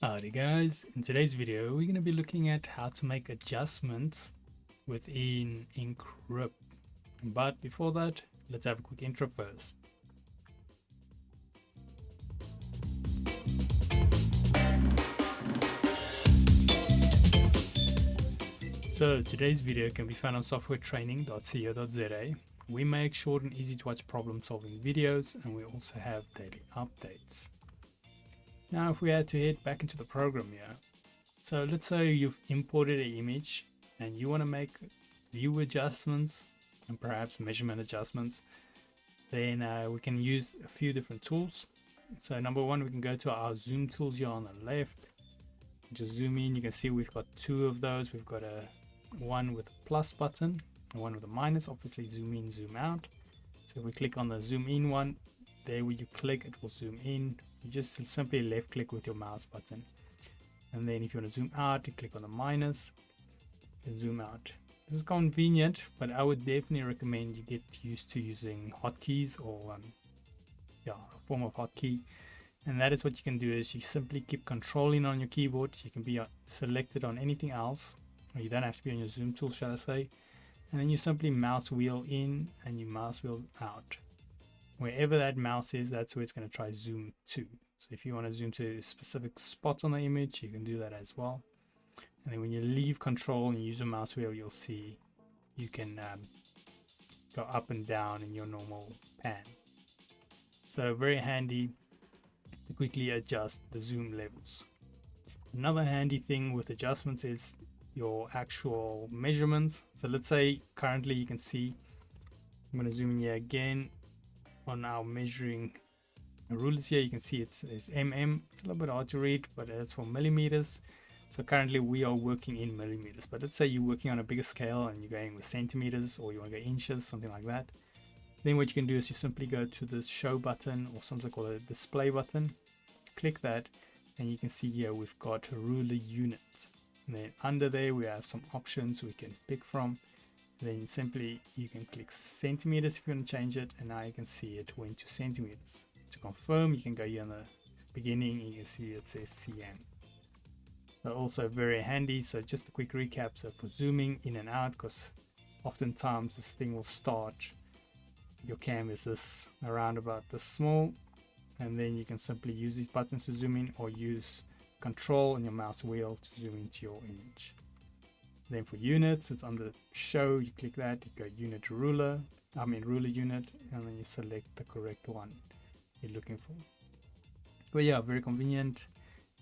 Howdy guys, in today's video we're going to be looking at how to make adjustments within InkRIP. But before that, let's have a quick intro first. So today's video can be found on softwaretraining.co.za. We make short and easy to watch problem solving videos, and we also have daily updates. Now if we had to head back into the program here, so let's say you've imported an image and you want to make view adjustments and perhaps measurement adjustments, then we can use a few different tools. So number one, we can go to our zoom tools here on the left. Just zoom in, you can see we've got two of those. We've got one with a plus button and one with a minus, obviously zoom in, zoom out. So if we click on the zoom in one, there where you click it will zoom in. You just simply left click with your mouse button, and then if you want to zoom out, you click on the minus and zoom out. This is convenient, but I would definitely recommend you get used to using hotkeys or a form of hotkey. And that is what you can do is you simply keep controlling on your keyboard. You can be selected on anything else, or you don't have to be on your zoom tool, shall I say, and then you simply mouse wheel in and you mouse wheel out. Wherever that mouse is, that's where it's going to try zoom to. So if you want to zoom to a specific spot on the image, you can do that as well. And then when you leave control and use a mouse wheel, you'll see you can go up and down in your normal pan. So very handy to quickly adjust the zoom levels. Another handy thing with adjustments is your actual measurements. So let's say currently you can see, I'm going to zoom in here again. On our measuring rulers here, you can see it's mm. It's a little bit hard to read, but it's for millimeters. So currently we are working in millimeters, but let's say you're working on a bigger scale and you're going with centimeters, or you want to go inches, something like that. Then what you can do is you simply go to this show button, or something called a display button, click that, and you can see here we've got a ruler unit, and then under there we have some options we can pick from. Then simply you can click centimeters if you want to change it, and now you can see it went to centimeters. To confirm, you can go here in the beginning, you can see it says cm. So also very handy. So just a quick recap, so for zooming in and out, because oftentimes this thing will start your canvas this around about this small, and then you can simply use these buttons to zoom in, or use control on your mouse wheel to zoom into your image. Then for units, it's on the show, you click that, you go unit ruler, ruler unit, and then you select the correct one you're looking for. But yeah, very convenient.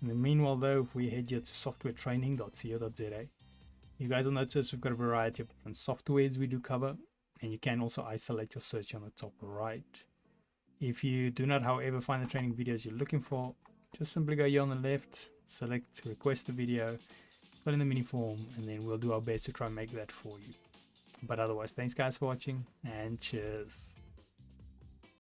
In the meanwhile though, if we head here to softwaretraining.co.za, you guys will notice we've got a variety of different softwares we do cover, and you can also isolate your search on the top right. If you do not, however, find the training videos you're looking for, just simply go here on the left, select request the video, fill in the mini form, and then we'll do our best to try and make that for you. But otherwise, thanks guys for watching, and cheers.